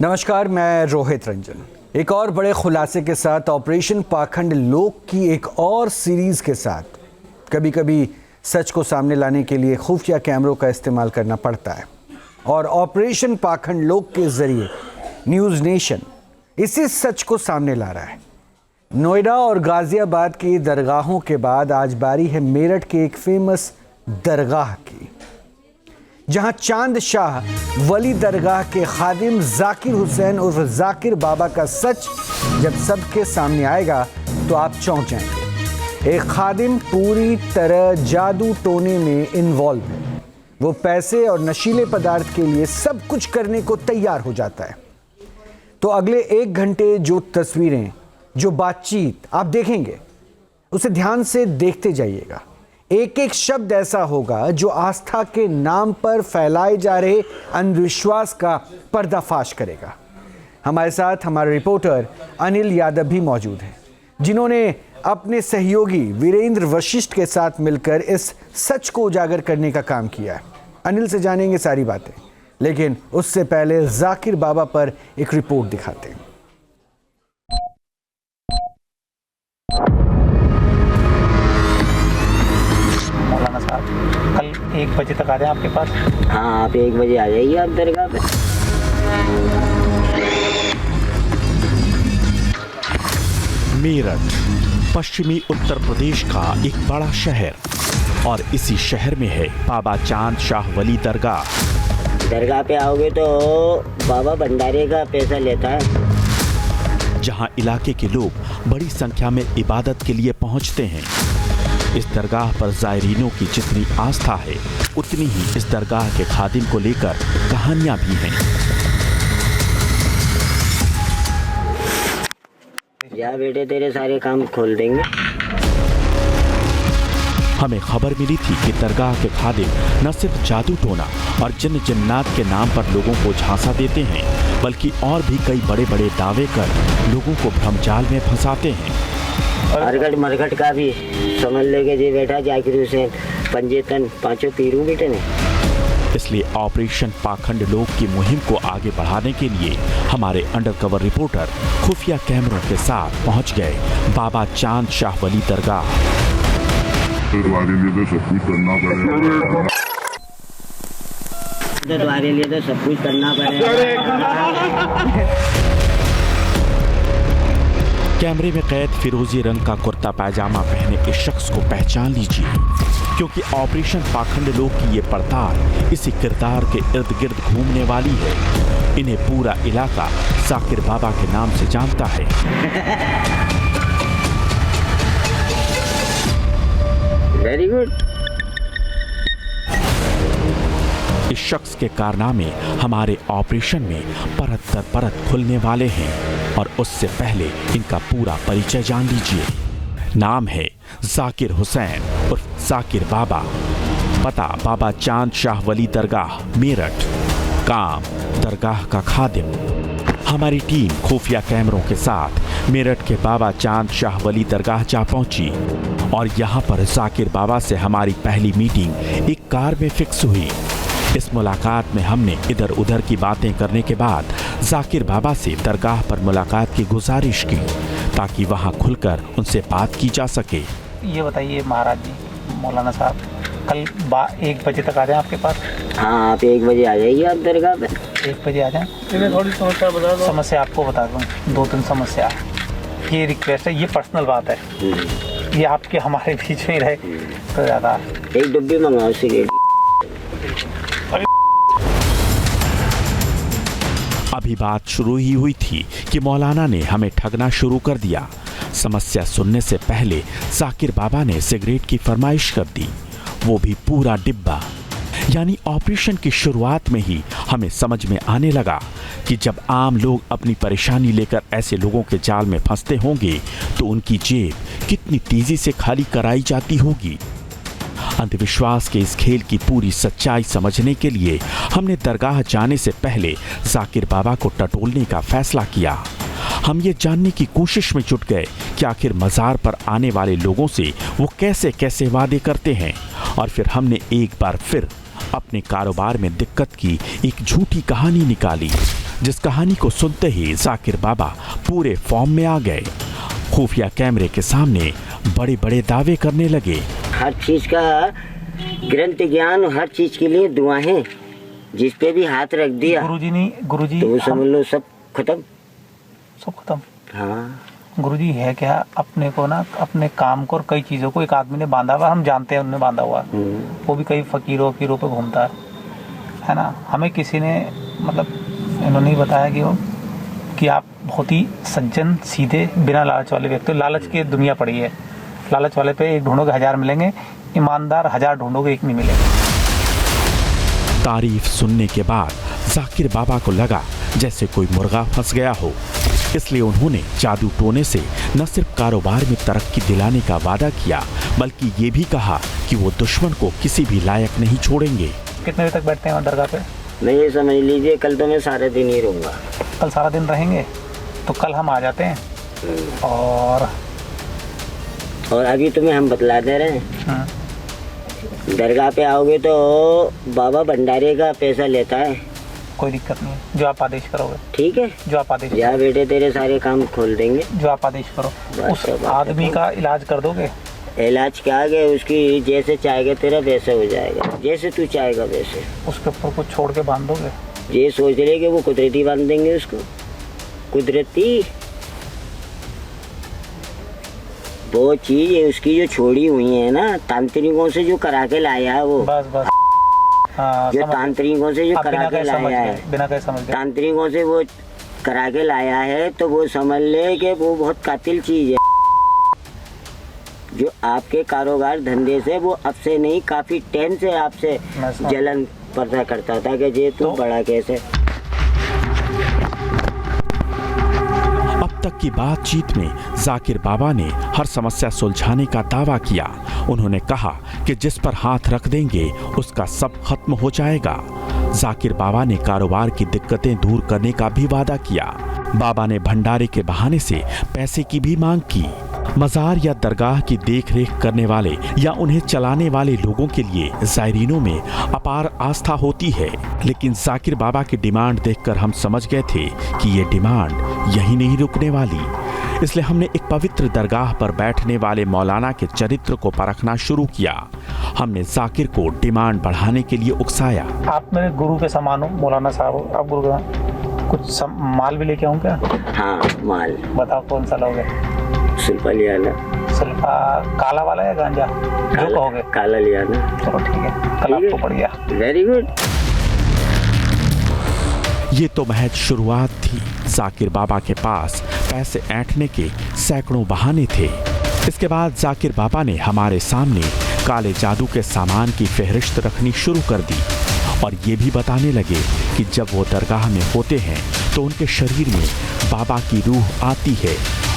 नमस्कार, मैं रोहित रंजन एक और बड़े खुलासे के साथ ऑपरेशन पाखंड लोक की एक और सीरीज के साथ। कभी कभी सच को सामने लाने के लिए खुफिया कैमरों का इस्तेमाल करना पड़ता है और ऑपरेशन पाखंड लोक के जरिए न्यूज़ नेशन इसी सच को सामने ला रहा है। नोएडा और गाजियाबाद की दरगाहों के बाद आज बारी है मेरठ के एक फेमस दरगाह की, जहां चांद शाह वली दरगाह के खादिम जाकिर हुसैन उर्फ जाकिर बाबा का सच जब सबके सामने आएगा तो आप चौंक जाएंगे। एक खादिम पूरी तरह जादू टोने में इन्वॉल्व है। वो पैसे और नशीले पदार्थ के लिए सब कुछ करने को तैयार हो जाता है। तो अगले 1 घंटे जो तस्वीरें, जो बातचीत आप देखेंगे, उसे ध्यान से देखते जाइएगा। एक एक शब्द ऐसा होगा जो आस्था के नाम पर फैलाए जा रहे अंधविश्वास का पर्दाफाश करेगा। हमारे साथ हमारे रिपोर्टर अनिल यादव भी मौजूद हैं, जिन्होंने अपने सहयोगी वीरेंद्र वशिष्ठ के साथ मिलकर इस सच को उजागर करने का काम किया है। अनिल से जानेंगे सारी बातें, लेकिन उससे पहले जाकिर बाबा पर एक रिपोर्ट दिखाते हैं। मौलाना साहब कल 1 बजे तक आ जाए आपके पास। हाँ, आप 1 बजे आ जाइए आप दरगाह पे। मेरठ पश्चिमी उत्तर प्रदेश का एक बड़ा शहर और इसी शहर में है बाबा चांद शाह वली दरगाह। दरगाह पे आओगे तो बाबा भंडारे का पैसा लेता है, जहां इलाके के लोग बड़ी संख्या में इबादत के लिए पहुंचते हैं। इस दरगाह पर जायरीनों की जितनी आस्था है, उतनी ही इस दरगाह के खादिम को लेकर कहानियां भी हैं। जा बेटे, तेरे सारे काम खोल देंगे। हमें खबर मिली थी कि दरगाह के खादिम न सिर्फ जादू टोना और जिन जिन्नात के नाम पर लोगों को झांसा देते हैं, बल्कि और भी कई बड़े बड़े दावे कर लोगों को भ्रमजाल में फंसाते हैं। अरगट मरगट का भी समझ लेके जी बेटा जाकिर हुसैन पंजेतन 5 पीरू बेटे ने। इसलिए ऑपरेशन पाखंड लोक की मुहिम को आगे बढ़ाने के लिए हमारे अंडरकवर रिपोर्टर खुफिया कैमरों के साथ पहुंच गए बाबा चांद शाह वली दरगाह। दरबारे लिए तो सब कुछ करना पड़ेगा। दरबारे लिए तो सब कुछ करना पड़ेगा। कैमरे में कैद फिरोजी रंग का कुर्ता पायजामा पहने इस शख्स को पहचान लीजिए, क्योंकि ऑपरेशन पाखंड लोक की ये पड़ताल इसी किरदार के इर्द गिर्द घूमने वाली है। इन्हें पूरा इलाका जाकिर बाबा के नाम से जानता है। Very good. इस शख्स के कारनामे हमारे ऑपरेशन में परत दर परत खुलने वाले हैं और उससे पहले इनका पूरा परिचय जान लीजिए। नाम है जाकिर हुसैन उर्फ जाकिर बाबा। पता बाबा चांद शाह वली दरगाह मेरठ। काम दरगाह का खादिम। हमारी टीम खुफिया कैमरों के साथ मेरठ के बाबा चांद शाह वली दरगाह जा पहुंची और यहाँ पर जाकिर बाबा से हमारी पहली मीटिंग एक कार में फिक्स हुई। इस मुलाकात में हमने इधर उधर की बातें करने के बाद जाकिर बाबा से दरगाह पर मुलाकात की गुजारिश की, ताकि वहां खुलकर उनसे बात की जा सके। ये बताइए महाराज जी, मौलाना साहब कल 1 बजे तक आ जाए आपके पास। हाँ, आप 1 बजे आ जाइए आप दरगाह पे। 1 बजे आ जाए। इन्हें थोड़ी समस्या बता दो। समस्या आपको बता दूँ, 2-3 समस्या। ये रिक्वेस्ट है, ये पर्सनल बात है, ये आपके हमारे बीच में रहे तो ज़्यादा। एक डब्बी मंगाओ सिगरेट। अभी बात शुरू ही हुई थी कि मौलाना ने हमें ठगना शुरू कर दिया। समस्या सुनने से पहले जाकिर बाबा ने सिगरेट की फरमाइश कर दी, वो भी पूरा डिब्बा। यानी ऑपरेशन की शुरुआत में ही हमें समझ में आने लगा कि जब आम लोग अपनी परेशानी लेकर ऐसे लोगों के जाल में फंसते होंगे तो उनकी जेब कितनी तेजी से खाली कराई जाती होगी। अंधविश्वास के इस खेल की पूरी सच्चाई समझने के लिए हमने दरगाह जाने से पहले जाकिर बाबा को टटोलने का फैसला किया। हम ये जानने की कोशिश में जुट गए कि आखिर मज़ार पर आने वाले लोगों से वो कैसे कैसे वादे करते हैं, और फिर हमने एक बार फिर अपने कारोबार में दिक्कत की एक झूठी कहानी निकाली। जिस कहानी को सुनते ही जाकिर बाबा पूरे फॉर्म में आ गए। खुफिया कैमरे के सामने बड़े बड़े दावे करने लगे। हर चीज का ग्रंथ ज्ञान, हर चीज के लिए दुआएं, जिस पे भी हाथ रख दिया गुरुजी तो वो समझ लो सब खत्म। हाँ गुरुजी है क्या, अपने को ना अपने काम को और कई चीजों को एक आदमी ने बांधा हुआ, हम जानते हैं उन्होंने बांधा हुआ, वो भी कई फकीरों पे घूमता है ना। हमें किसी ने मतलब इन्होंने ही बताया कि आप बहुत ही सज्जन, सीधे, बिना लालच वाले व्यक्ति। लालच की दुनिया पड़ी है, लालच वाले पे एक ढूंढोगे 1000 मिलेंगे, ईमानदार 1000 ढूंढोगे एक नहीं मिलेंगे। तारीफ सुनने के बाद जाकिर बाबा को लगा जैसे कोई मुर्गा फंस गया हो, इसलिए उन्होंने जादू टोने से न सिर्फ कारोबार में तरक्की दिलाने का वादा किया, बल्कि ये भी कहा कि वो दुश्मन को किसी भी लायक नहीं छोड़ेंगे। कितने बजे तक बैठते हैं दरगाह पे? मैं ये समझ लीजिए कल तो मैं सारा दिन ही रहूँगा। कल सारा दिन रहेंगे तो कल हम आ जाते हैं। और अभी तुम्हें हम बतला दे रहे हैं, दरगाह पे आओगे तो बाबा भंडारे का पैसा लेता है। कोई दिक्कत नहीं है, जो आप आदेश करोगे। ठीक है, जो आप आदेश जा बेटे, तेरे सारे काम खोल देंगे। जो आप आदेश करो। उस आदमी का इलाज कर दोगे? इलाज क्या है, उसकी जैसे चाहेगा तेरा वैसे हो जाएगा, जैसे तू चाहेगा वैसे। उसके ऊपर कुछ छोड़ के बांध दोगे? ये सोच रहे कि वो कुदरती बांध देंगे उसको, कुदरती वो चीज है उसकी जो छोड़ी हुई है ना, तांत्रिकों से जो करा के लाया है वो। बस हाँ, जो तांत्रिकों से जो करा के लाया है, बिना कहे समझ गए, तांत्रिकों से वो करा के लाया है, तो वो समझ ले कि वो बहुत कातिल चीज है। जो आपके कारोबार धंधे से वो अब से नहीं, काफी टाइम से आपसे जलन पर्दा करता था कि ये तू बड़ा कैसे। अब तक की बातचीत में जाकिर बाबा ने हर समस्या सुलझाने का दावा किया। उन्होंने कहा कि जिस पर हाथ रख देंगे उसका सब खत्म हो जाएगा। जाकिर बाबा ने कारोबार की दिक्कतें दूर करने का भी वादा किया। बाबा ने भंडारे के बहाने से पैसे की भी मांग की। मजार या दरगाह की देखरेख करने वाले या उन्हें चलाने वाले लोगों के लिए जायरीनों में अपार आस्था होती है, लेकिन जाकिर बाबा की डिमांड देखकर हम समझ गए थे कि ये डिमांड यहीं नहीं रुकने वाली। इसलिए हमने एक पवित्र दरगाह पर बैठने वाले मौलाना के चरित्र को परखना शुरू किया। हमने जाकिर को डिमांड बढ़ाने के लिए उकसाया। आप मेरे गुरु के समान हो मौलाना साहब, आप गुरु का कुछ माल भी लेके आऊं क्या? हाँ माल बताओ कौन सा लोगे? सुल्फा लिया ना। सुल्फा काला वाला या गांजा? जो कहोगे। काला लिया ना। चलो ठीक है, कल आपको पड़ गया। Very good. ये तो महज शुरुआत थी। जाकिर बाबा के पास पैसे ऐंठने के सैकड़ों बहाने थे। इसके बाद जाकिर बाबा ने हमारे सामने काले जादू के सामान की फहरिस्त रखनी शुरू कर दी और ये भी बताने लगे कि जब वो दरगाह में होते हैं तो उनके शरीर में बाबा की रूह आती है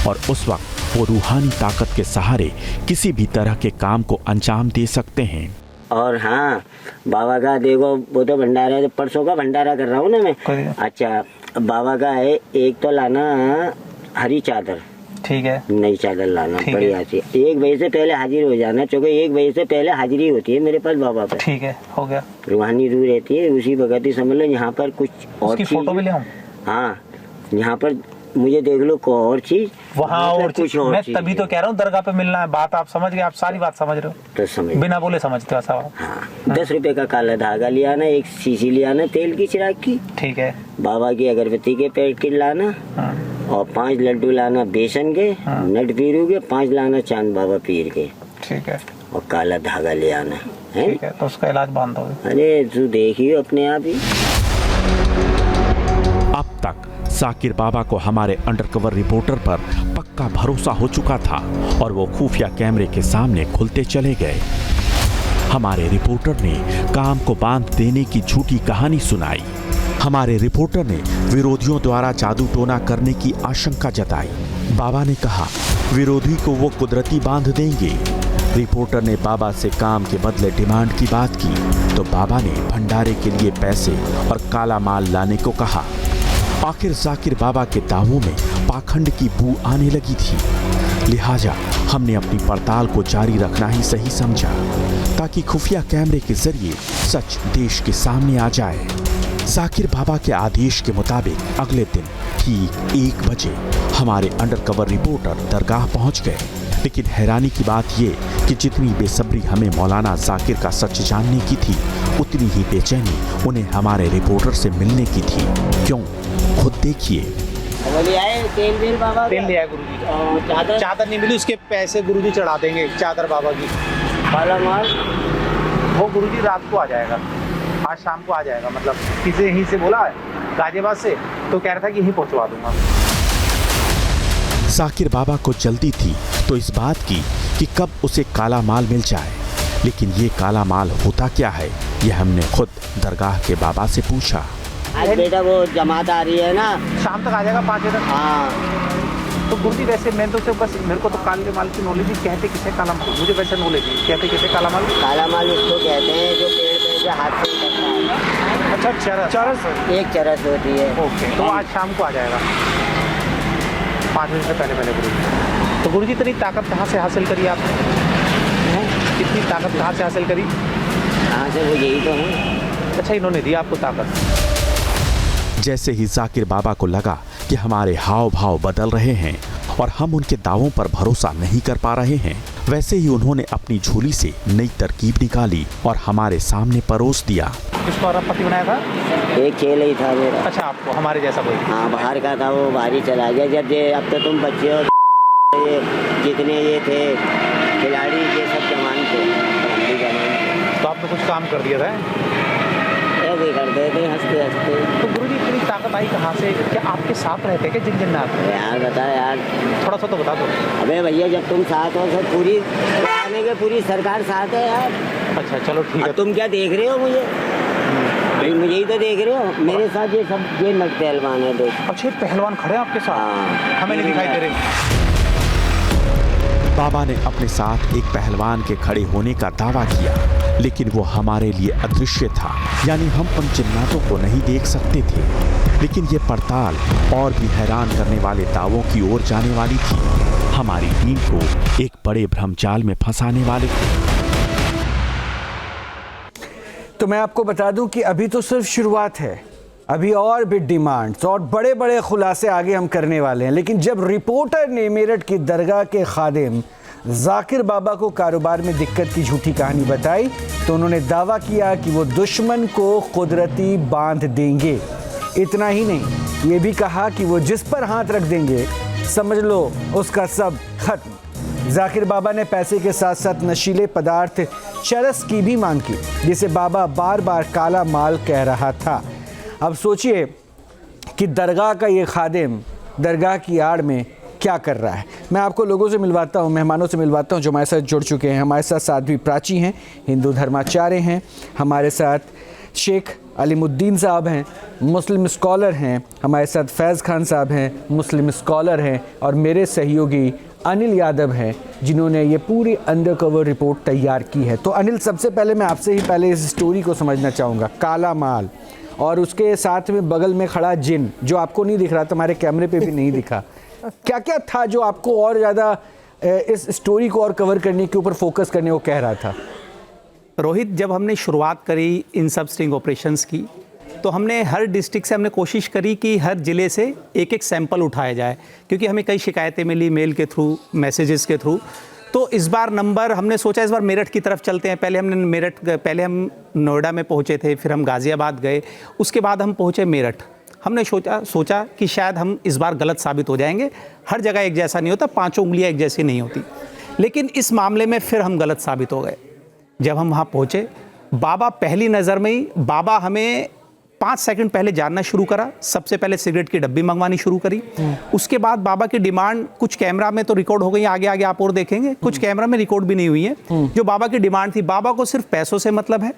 और उस वक्त वो रूहानी ताकत के सहारे किसी भी तरह के काम को अंजाम दे सकते हैं। और हाँ, बाबा का देखो वो तो भंडारा है, परसों का भंडारा कर रहा हूँ ना मैं। अच्छा, बाबा का है, एक तो लाना हरी चादर, ठीक है, नई चादर लाना बढ़िया सी। 1 बजे से पहले हाजिर हो जाना, क्योंकि 1 बजे से पहले हाजिरी होती है मेरे पास बाबा पे। ठीक है, हो गया। रूहानी रूह रहती है, उसी वक्त ही समझ लो। यहाँ पर कुछ और चीज, फोटो भी ले आऊं? हाँ, यहाँ पर मुझे देख लो को और चीज, वहाँ और कुछ और। मैं तभी तो कह रहा हूँ दरगाह पे मिलना है। बात आप समझ गए, आप सारी बात समझ रहे हो तो समझ, बिना बोले समझते हो सब। हाँ, 10 रुपए का काला धागा लिया ना, 1 शीशी लिया ना तेल की चिराग की, ठीक है, बाबा की अगरबत्ती के पैकेट लाना, और 5 लड्डू लाना बेसन के, नट पीरू के, 5 लाना चांद बाबा पीर के, ठीक है, और काला धागा ले आना है। ठीक है, तो उसका इलाज बांध दोगे? अरे तू देखियो अपने आप ही। अब तक जाकिर बाबा को हमारे अंडरकवर रिपोर्टर पर पक्का भरोसा हो चुका था और वो खुफिया कैमरे के सामने खुलते चले गए। हमारे रिपोर्टर ने काम को बांध देने की झूठी कहानी सुनाई। हमारे रिपोर्टर ने विरोधियों द्वारा जादू टोना करने की आशंका जताई। बाबा ने कहा विरोधी को वो कुदरती बांध देंगे। रिपोर्टर ने बाबा से काम के बदले डिमांड की बात की तो बाबा ने भंडारे के लिए पैसे और काला माल लाने को कहा। आखिर जाकिर बाबा के दावों में पाखंड की बू आने लगी थी, लिहाजा हमने अपनी पड़ताल को जारी रखना ही सही समझा ताकि खुफिया कैमरे के जरिए सच देश के सामने आ जाए। जाकिर बाबा के आदेश के मुताबिक अगले दिन ठीक 1 बजे हमारे अंडरकवर रिपोर्टर दरगाह पहुंच गए। लेकिन हैरानी की बात ये कि जितनी बेसब्री हमें मौलाना जाकिर का सच जानने की थी, उतनी ही बेचैनी उन्हें हमारे रिपोर्टर से मिलने की थी। क्यों, खुद देखिए। तेल बिल बाबा तेल लिया है गुरुजी। चादर नहीं मिली, उसके पैसे गुरुजी चढ़ा देंगे चादर बाबा की। काला माल वो गुरुजी रात को आ जाएगा, आज शाम को आ जाएगा। मतलब किसी यहीं से बोला गाजियाबाद से, तो कह रहा था कि यहीं पहुंचवा दूंगा। जाकिर बाबा को जल्दी थी तो इस बात की कि कब उसे काला माल मिल जाए। लेकिन ये काला माल होता क्या है, ये हमने खुद दरगाह के बाबा से पूछा। आज बेटा वो जमात आ रही है ना, शाम तक आ जाएगा 5 बजे तक। हाँ तो गुरुजी वैसे मैं तो सिर्फ बस, मेरे को तो काले माल की नॉलेज ही, कहते किसे काला माल, मुझे वैसे नॉलेज नहीं कहते किसे काला माल। काला माल उसको कहते हैं जो पेड़ पे से हाथ से निकलता है। अच्छा, चरस। एक चरस होती है। ओके, तो आज शाम को आ जाएगा 5 बजे से पहले गुरुजी। तो गुरुजी इतनी ताकत कहाँ से हासिल करी आपने? इतनी ताकत कहाँ से हासिल करी? कहाँ से, वो यही तो है। अच्छा, इन्होंने दी आपको ताकत। जैसे ही जाकिर बाबा को लगा कि हमारे हाव भाव बदल रहे हैं और हम उनके दावों पर भरोसा नहीं कर पा रहे हैं, वैसे ही उन्होंने अपनी झोली से नई तरकीब निकाली और हमारे सामने परोस दिया। किसको और पति बनाया था? एक खेल ही था मेरा। अच्छा, आपको हमारे जैसा कोई? हाँ, बाहर का था, वो बाहर ही चला गया। जब ये अब तो तुम बच्चे हो, ये जितने ये थे खिलाड़ी, ये सब जवान थे, तो आपने कुछ काम कर दिया था? ऐसे करते थे हंसते हंसते। तो गुरुजी इतनी ताकत आई कहाँ से? क्या आपके साथ रहते क्या जिन जिन आते? यार बता यार, थोड़ा सा तो बता दो। अबे भैया, जब तुम साथ हो तो पूरी आने के पूरी सरकार साथ है यार। अच्छा, चलो ठीक है। तुम क्या देख रहे हो मुझे? मुझे ही तो देख रहे हो। मेरे साथ ये सब ये नट पहलवान है, देख। अच्छे पहलवान खड़े हैं आपके साथ? हाँ। हमें नहीं दिखाई दे रहे। बाबा ने अपने साथ एक पहलवान के खड़े होने का दावा किया, लेकिन वो हमारे लिए अदृश्य था, यानी हम उन जिन्नातों को नहीं देख सकते थे। लेकिन ये पड़ताल और भी हैरान करने वाले दावों की ओर जाने वाली थी। हमारी टीम को एक बड़े भ्रमजाल में फंसाने वाले थे। तो मैं आपको बता दूं कि अभी तो सिर्फ शुरुआत है, अभी और भी डिमांड्स और बड़े बड़े खुलासे आगे हम करने वाले हैं। लेकिन जब रिपोर्टर ने मेरठ की दरगाह के खादिम जाकिर बाबा को कारोबार में दिक्कत की झूठी कहानी बताई, तो उन्होंने दावा किया कि वो दुश्मन को कुदरती बांध देंगे। इतना ही नहीं, ये भी कहा कि वो जिस पर हाथ रख देंगे, समझ लो उसका सब खत्म। जाकिर बाबा ने पैसे के साथ साथ नशीले पदार्थ चरस की भी मांग की, जिसे बाबा बार बार काला माल कह रहा था। अब सोचिए कि दरगाह का ये खादिम दरगाह की आड़ में क्या कर रहा है। मैं आपको लोगों से मिलवाता हूँ, मेहमानों से मिलवाता हूँ जो हमारे साथ जुड़ चुके हैं। हमारे साथ साध्वी प्राची हैं, हिंदू धर्माचार्य हैं। हमारे साथ शेख अलीमुद्दीन साहब हैं, मुस्लिम स्कॉलर हैं। हमारे साथ फैज़ खान साहब हैं, मुस्लिम स्कॉलर हैं। और मेरे सहयोगी अनिल यादव हैं, जिन्होंने ये पूरी अंडरकवर रिपोर्ट तैयार की है। तो अनिल, सबसे पहले मैं आपसे ही पहले इस स्टोरी को समझना चाहूँगा। काला माल और उसके साथ में बगल में खड़ा जिन, जो आपको नहीं दिख रहा, तुम्हारे कैमरे पे भी नहीं दिखा, क्या क्या था जो आपको और ज़्यादा इस स्टोरी को और कवर करने के ऊपर फोकस करने को कह रहा था? रोहित, जब हमने शुरुआत करी इन सब स्टिंग ऑपरेशंस की, तो हमने हर डिस्ट्रिक्ट से हमने कोशिश करी कि हर ज़िले से एक एक सैंपल उठाया जाए, क्योंकि हमें कई शिकायतें मिली मेल के थ्रू, मैसेजेस के थ्रू। तो इस बार हमने सोचा इस बार मेरठ की तरफ चलते हैं। पहले हम नोएडा में पहुंचे थे, फिर हम गाज़ियाबाद गए, उसके बाद हम पहुंचे मेरठ। हमने सोचा कि शायद हम इस बार गलत साबित हो जाएंगे। हर जगह एक जैसा नहीं होता, 5 उंगलियां एक जैसी नहीं होती। लेकिन इस मामले में फिर हम गलत साबित हो गए। जब हम वहाँ पहुँचे, बाबा पहली नज़र में ही बाबा हमें 5 सेकंड पहले जानना शुरू करा। सबसे पहले सिगरेट की डब्बी मंगवानी शुरू करी। उसके बाद बाबा की डिमांड कुछ कैमरा में तो रिकॉर्ड हो गई, आगे आगे आप और देखेंगे, कुछ कैमरा में रिकॉर्ड भी नहीं हुई है। जो बाबा की डिमांड थी, बाबा को सिर्फ पैसों से मतलब है।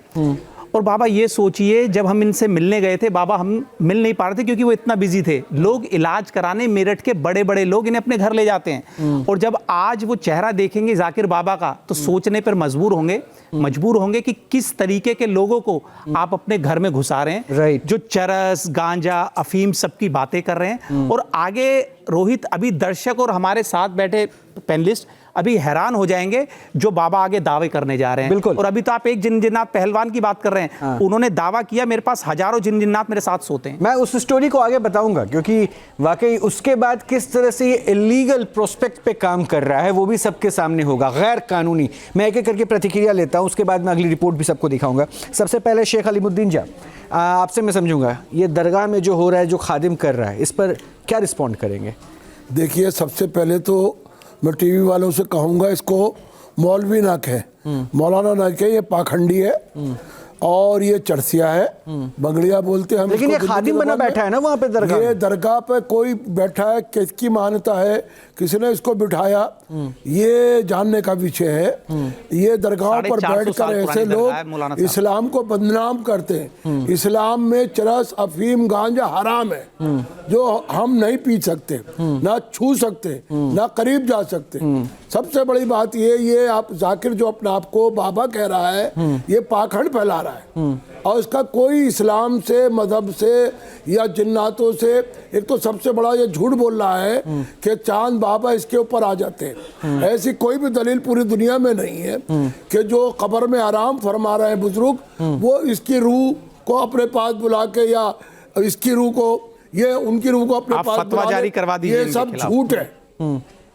और बाबा ये सोचिए, जब हम इनसे मिलने गए थे, बाबा हम मिल नहीं पा रहे थे क्योंकि वो इतना बिजी थे। लोग इलाज कराने मेरठ के बड़े बड़े लोग इन्हें अपने घर ले जाते हैं। और जब आज वो चेहरा देखेंगे जाकिर बाबा का, तो सोचने पर मजबूर होंगे मजबूर होंगे कि किस तरीके के लोगों को आप अपने घर में घुसा रहे हैं, राइट। जो चरस, गांजा, अफीम सबकी बातें कर रहे हैं। और आगे रोहित, अभी दर्शक और हमारे साथ बैठे पैनलिस्ट अभी हैरान हो जाएंगे जो बाबा आगे दावे करने जा रहे हैं। बिल्कुल। और अभी तो आप एक जिन्नात पहलवान की बात कर रहे हैं। हाँ। उन्होंने दावा किया मेरे पास हजारों जिन्नात मेरे साथ सोते हैं। मैं उस स्टोरी को आगे बताऊंगा, क्योंकि वाकई उसके बाद किस तरह से ये इलीगल प्रोस्पेक्ट पे काम कर रहा है वो भी सबके सामने होगा, गैर कानूनी। मैं एक एक करके प्रतिक्रिया लेता हूं, उसके बाद मैं अगली रिपोर्ट भी सबको दिखाऊंगा। सबसे पहले शेख अलीमुद्दीन जा, आपसे मैं समझूंगा ये दरगाह में जो हो रहा है, जो खादिम कर रहा है, इस पर क्या रिस्पॉन्ड करेंगे? देखिए, सबसे पहले तो मैं टीवी वालों से कहूँगा इसको मौलवी ना कहें, मौलाना ना कहें, ये पाखंडी है और ये चरसिया है, बंगड़िया बोलते हैं हम। लेकिन ये खादिम बना बैठा है ना वहाँ पे दरगाह। ये दरगाह पे कोई बैठा है, किसकी मान्यता है, किसने इसको बिठाया, ये जानने का विषय है। ये दरगाहों पर बैठकर ऐसे लोग इस्लाम को बदनाम करते हैं। इस्लाम में चरस, अफीम, गांजा हराम है, जो हम नहीं पी सकते, ना छू सकते, ना करीब जा सकते। सबसे बड़ी बात ये आप जाकिर जो अपने आप को बाबा कह रहा है, ये पाखंड फैला रहा है और इसका कोई इस्लाम से, मजहब से या जिन्नातों से, एक तो सबसे बड़ा ये झूठ बोल रहा है कि चांद बाबा इसके ऊपर आ जाते हैं। ऐसी कोई भी दलील पूरी दुनिया में नहीं है कि जो कब्र में आराम फरमा रहे हैं बुजुर्ग, वो इसकी रूह को अपने पास बुला के, या इसकी रूह को, ये उनकी रूह को अपने पास फतवा जारी करवा दीजिए। ये सब झूठ है,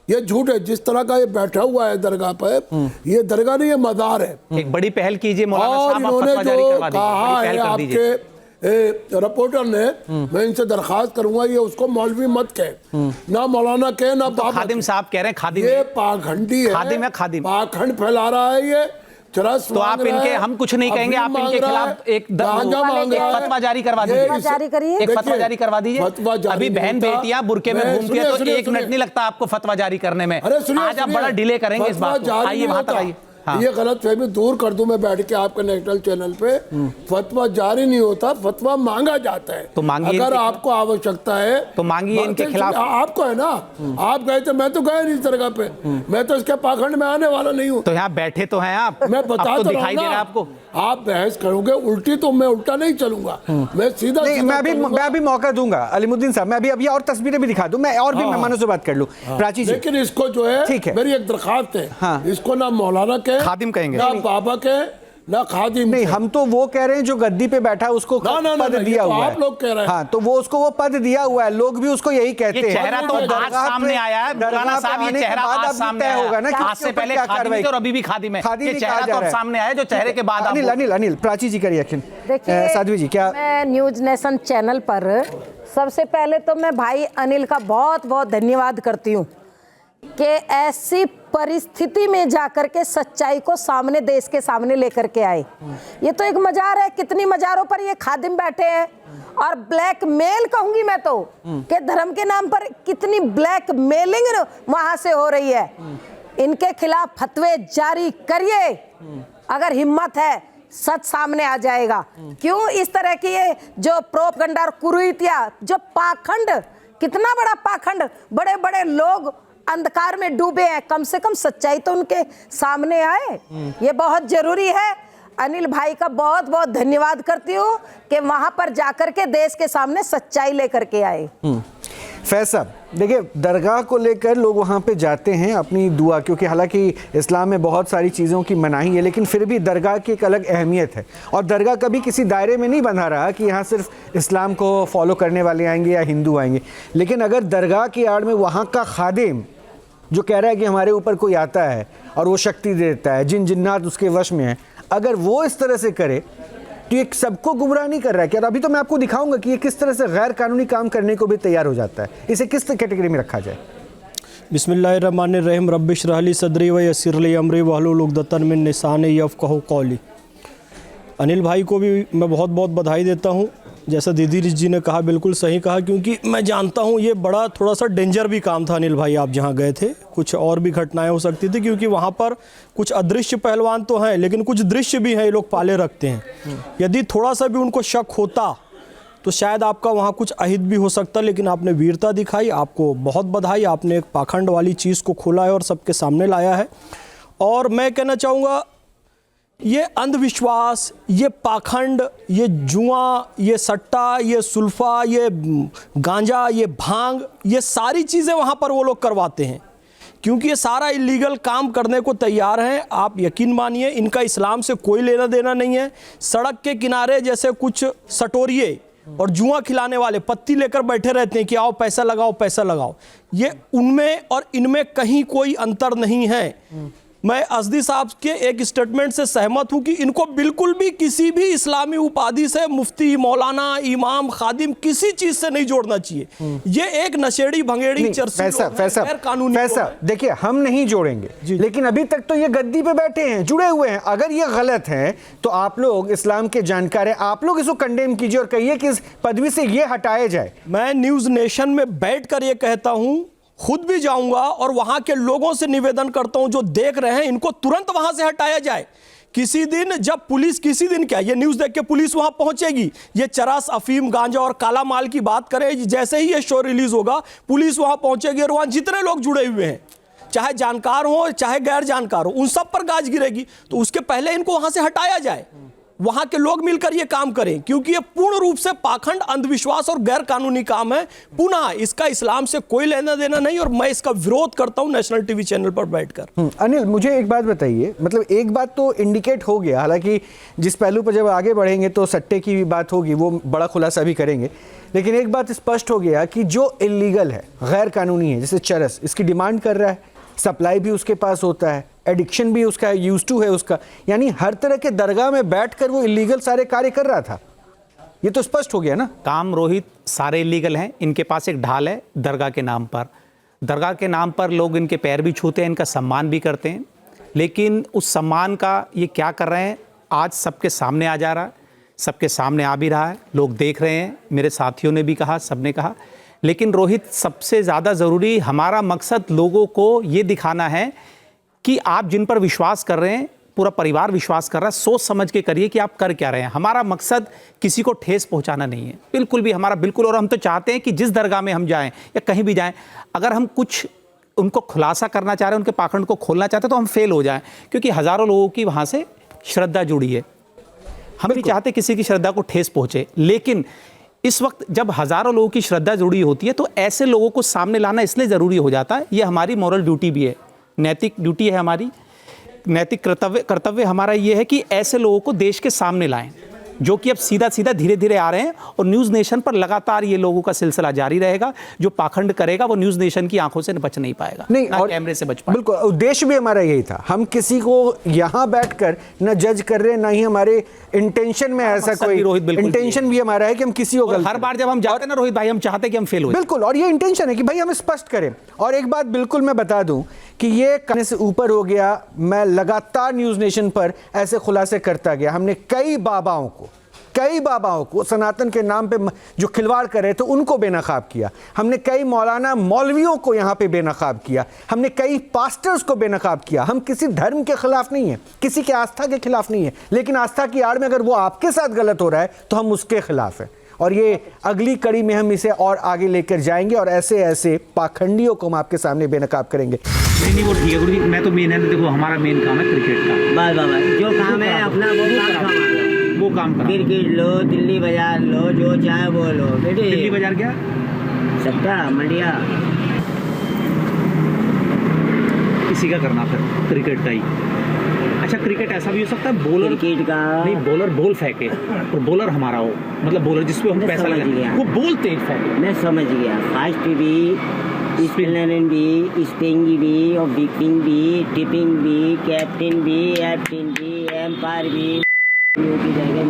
ये झूठ है। जिस तरह का ये बैठा हुआ है दरगाह पर, ये दरगाह नहीं, ये मज़ार है। एक बड़ी पहल कीजिए मौलाना और साहब, आप इन्होंने फतवा जारी जो करवा दीजिए, कहा बड़ी है पहल कर दीजिए। आपके रिपोर्टर ने, मैं इनसे दरखास्त करूंगा ये उसको मौलवी मत कहे, ना मौलाना कहे, ना बाबा। खादिम साहब कह रहे हैं खादिम ये पाखंडी है, खादिम है, खादिम पाखंड फैला रहा है ये। तो आप इनके, हम कुछ नहीं कहेंगे, आप इनके खिलाफ एक फतवा जारी करवा दीजिए, एक फतवा जारी करवा दीजिए। अभी बहन बेटियां बुरके में घूमती है तो एक मिनट नहीं लगता आपको फतवा जारी करने में। आज आप बड़ा डिले करेंगे इस बात को। आइए वहां तक आइए। हाँ। ये गलत फहमी दूर कर दूं मैं बैठ के आपके नेशनल चैनल पे। फतवा जारी नहीं होता, फतवा मांगा जाता है। तो मांगिए, अगर आपको आवश्यकता है तो मांगिए इनके खिलाफ। आपको है ना, आप गए थे, मैं तो गया नहीं इस जगह पे, मैं तो इसके पाखंड में आने वाला नहीं हूँ। तो यहाँ बैठे तो हैं आप, मैं बता तो दिखाई दे रहा है आपको। आप बहस करोगे उल्टी, तो मैं उल्टा नहीं चलूंगा, मैं सीधा नहीं, मैं भी मौका दूंगा अलीमुद्दीन साहब, मैं अभी और तस्वीरें भी दिखा दूं, मैं और भी मेहमानों से बात कर लूं। प्राची जी, लेकिन इसको जो है, ठीक है, मेरी एक दरखास्त है, इसको ना मौलाना कहे, खादिम कहेंगे, ना बाबा के, ना खादिम। नहीं, हम तो वो कह रहे हैं जो गद्दी पे बैठा है उसको पद दिया हुआ है। आप लोग कह रहे हैं। हाँ, तो वो उसको वो पद दिया हुआ है, लोग भी उसको यही कहते हैं। ये चेहरा तो आज सामने आया है मौलाना साहब, ये चेहरा आज सामने आया होगा ना, आज से पहले खादिम थे और अभी भी खादिम है। ये चेहरा तो अब सामने आया जो चेहरे के बाद। अनिल प्राची जी का रिएक्शन। देखिए साध्वी जी, क्या मैं न्यूज नेशन चैनल पर सबसे पहले तो मैं भाई अनिल का बहुत बहुत धन्यवाद करती हूँ कि ऐसी परिस्थिति में जाकर के सच्चाई को सामने, देश के सामने लेकर के आए। ये तो एक मजार है, कितनी मजारों पर ये खादिम बैठे हैं और ब्लैक मेल कहूंगी मैं तो, कि धर्म के नाम पर कितनी ब्लैक मेलिंग वहां से हो रही है। इनके खिलाफ फतवे जारी करिए, अगर हिम्मत है सच सामने आ जाएगा। क्यों इस तरह की ये जो प्रोपगंडा और कुरीतियां, जो पाखंड, कितना बड़ा पाखंड, बड़े बड़े लोग अंधकार में डूबे हैं, कम से कम सच्चाई तो उनके सामने आए, ये बहुत जरूरी है। अनिल भाई का बहुत बहुत धन्यवाद करती हूँ कि वहां पर जाकर के देश के सामने सच्चाई लेकर के आए। फैज साहब, देखिए दरगाह को लेकर लोग वहाँ पे जाते हैं अपनी दुआ, क्योंकि हालांकि इस्लाम में बहुत सारी चीज़ों की मनाही है, लेकिन फिर भी दरगाह की एक अलग अहमियत है। और दरगाह कभी किसी दायरे में नहीं बंधा रहा कि यहाँ सिर्फ इस्लाम को फॉलो करने वाले आएंगे या हिंदू आएंगे। लेकिन अगर दरगाह की आड़ में वहाँ का खादिम जो कह रहा है कि हमारे ऊपर कोई आता है और वो शक्ति देता है, जिन जिन्नात उसके वश में है, अगर वो इस तरह से करे तो ये सबको गुमराह नहीं कर रहा है क्या? अभी तो मैं आपको दिखाऊंगा कि ये किस तरह से गैर कानूनी काम करने को भी तैयार हो जाता है। इसे किस कैटेगरी में रखा जाए? बिस्मिल्लाहिर्रहमानिर्रहीम, रब्बि इश्रह ली सदरी व यस्सिर ली अमरी वहलुल उक़दतन मिन लिसानी यफ़क़हू क़ौली। अनिल भाई को भी मैं बहुत बहुत बधाई देता हूँ। जैसा दीदी जी ने कहा, बिल्कुल सही कहा, क्योंकि मैं जानता हूँ ये बड़ा थोड़ा सा डेंजर भी काम था। अनिल भाई, आप जहाँ गए थे कुछ और भी घटनाएं हो सकती थी, क्योंकि वहाँ पर कुछ अदृश्य पहलवान तो हैं, लेकिन कुछ दृश्य भी हैं, ये लोग पाले रखते हैं। यदि थोड़ा सा भी उनको शक होता तो शायद आपका वहाँ कुछ अहित भी हो सकता, लेकिन आपने वीरता दिखाई, आपको बहुत बधाई। आपने एक पाखंड वाली चीज़ को खोला है और सबके सामने लाया है। और मैं कहना चाहूँगा ये अंधविश्वास, ये पाखंड, ये जुआ, ये सट्टा, ये सुल्फा, ये गांजा, ये भांग, ये सारी चीज़ें वहाँ पर वो लोग करवाते हैं क्योंकि ये सारा इलीगल काम करने को तैयार हैं। आप यकीन मानिए इनका इस्लाम से कोई लेना देना नहीं है। सड़क के किनारे जैसे कुछ सटोरिये और जुआ खिलाने वाले पत्ती लेकर बैठे रहते हैं कि आओ पैसा लगाओ पैसा लगाओ, ये उनमें और इनमें कहीं कोई अंतर नहीं है। मैं अज़दी साहब के एक स्टेटमेंट से सहमत हूं कि इनको बिल्कुल भी किसी भी इस्लामी उपाधि से मुफ्ती, मौलाना, इमाम, खादिम किसी चीज से नहीं जोड़ना चाहिए। ये एक नशेड़ी भंगेड़ी फैसा देखिए हम नहीं जोड़ेंगे, लेकिन अभी तक तो ये गद्दी पे बैठे हैं, जुड़े हुए हैं। अगर ये गलत है तो आप लोग इस्लाम के जानकार हैं, आप लोग इसको कंडेम कीजिए और कहिए कि इस पदवी से ये हटाया जाए। मैं न्यूज़ नेशन में बैठकर ये कहता हूं, खुद भी जाऊंगा और वहां के लोगों से निवेदन करता हूं जो देख रहे हैं इनको तुरंत वहां से हटाया जाए। किसी दिन जब पुलिस, किसी दिन क्या, ये न्यूज़ देख के पुलिस वहां पहुंचेगी, ये चरस, अफीम, गांजा और काला माल की बात करें, जैसे ही ये शो रिलीज होगा पुलिस वहां पहुंचेगी और वहां जितने लोग जुड़े हुए हैं, चाहे जानकार हो चाहे गैर जानकार हो, उन सब पर गाज गिरेगी। तो उसके पहले इनको वहां से हटाया जाए, वहां के लोग मिलकर ये काम करें, क्योंकि ये पूर्ण रूप से पाखंड, अंधविश्वास और गैर कानूनी काम है। पुनः इसका इस्लाम से कोई लेना देना नहीं और मैं इसका विरोध करता हूं नेशनल टीवी चैनल पर बैठकर। अनिल, मुझे एक बात बताइए, मतलब एक बात तो इंडिकेट हो गया, हालांकि जिस पहलू पर जब आगे बढ़ेंगे तो सट्टे की भी बात होगी, वो बड़ा खुलासा भी करेंगे, लेकिन एक बात स्पष्ट हो गया कि जो इलीगल है, गैर कानूनी है, जैसे चरस, इसकी डिमांड कर रहा है, सप्लाई भी उसके पास होता है, एडिक्शन भी उसका यूज टू है उसका, यानी हर तरह के दरगाह में बैठकर वो इलीगल सारे कार्य कर रहा था। ये तो स्पष्ट हो गया ना। काम रोहित सारे इलीगल हैं। इनके पास एक ढाल है दरगाह के नाम पर, दरगाह के नाम पर लोग इनके पैर भी छूते हैं, इनका सम्मान भी करते हैं, लेकिन उस सम्मान का ये क्या कर रहे हैं आज सबके सामने आ जा रहा है, सबके सामने आ भी रहा है, लोग देख रहे हैं, मेरे साथियों ने भी कहा, सबने कहा। लेकिन रोहित, सबसे ज़्यादा ज़रूरी हमारा मकसद लोगों को ये दिखाना है कि आप जिन पर विश्वास कर रहे हैं, पूरा परिवार विश्वास कर रहा है, सोच समझ के करिए कि आप कर क्या रहे हैं। हमारा मकसद किसी को ठेस पहुंचाना नहीं है, बिल्कुल भी हमारा, बिल्कुल। और हम तो चाहते हैं कि जिस दरगाह में हम जाएं या कहीं भी जाएं, अगर हम कुछ उनको खुलासा करना चाह रहे हैं, उनके पाखंड को खोलना चाहते हैं, तो हम फेल हो जाएं, क्योंकि हज़ारों लोगों की वहाँ से श्रद्धा जुड़ी है। हम नहीं चाहते किसी की श्रद्धा को ठेस पहुँचे, लेकिन इस वक्त जब हज़ारों लोगों की श्रद्धा जुड़ी होती है तो ऐसे लोगों को सामने लाना इसलिए ज़रूरी हो जाता है। ये हमारी मॉरल ड्यूटी भी है, नैतिक ड्यूटी है हमारी, नैतिक कर्तव्य हमारा ये है कि ऐसे लोगों को देश के सामने लाएं, जो कि अब सीधा सीधा धीरे धीरे आ रहे हैं। और न्यूज़ नेशन पर लगातार ये लोगों का सिलसिला जारी रहेगा। जो पाखंड करेगा वो न्यूज़ नेशन की आंखों से बच नहीं पाएगा, नहीं, और कैमरे से बच पाएगा। बिल्कुल, उद्देश्य भी हमारा यही था। हम किसी को यहाँ बैठकर न जज कर रहे, ना ही हमारे इंटेंशन में ऐसा कोई रोहित, इंटेंशन भी हमारा है कि हम किसी को, हर बार जब हम जाते हैं ना रोहित भाई, हम चाहते हैं कि हम फेल हो। बिल्कुल, और ये इंटेंशन है कि भाई हम स्पष्ट करें। और एक बात बिल्कुल मैं बता दूं कि ये करने से ऊपर हो गया। मैं लगातार न्यूज़ नेशन पर ऐसे खुलासे करता गया। हमने कई बाबाओं को सनातन के नाम पे जो खिलवाड़ कर रहे थे उनको बेनकाब किया। हमने कई मौलाना मौलवियों को यहाँ पे बेनकाब किया। हमने कई पास्टर्स को बेनकाब किया। हम किसी धर्म के खिलाफ नहीं है, किसी के आस्था के खिलाफ नहीं है, लेकिन आस्था की आड़ में अगर वो आपके साथ गलत हो रहा है तो हम उसके खिलाफ है। और ये अगली कड़ी में हम इसे और आगे लेकर जाएंगे और ऐसे ऐसे पाखंडियों को हम आपके सामने बेनकाब करेंगे। नहीं, वो ठीक है गुरु जी, मैं तो मेन है, देखो हमारा मेन काम है क्रिकेट का। बस जो काम है अपना वो काम करो। क्रिकेट लो, दिल्ली बाजार लो, जो चाहे वो लो बेटे। दिल्ली बाजार क्या? सट्टा मंडिया किसी का करना फिर क्रिकेट का ही। अच्छा, क्रिकेट ऐसा भी हो सकता है बॉलर क्रिकेट का नहीं, बॉलर बॉल फेंके और बॉलर हमारा हो, मतलब बॉलर जिसपे हम पैसा लगाए वो बॉल तेज फेंके। मैं समझ गया। फास्ट भी, स्पिनर भी, स्पिंग भी, और विपिंग भी, टिपिंग भी, कैप्टन भी, एम्पायर भी, की जाएगा।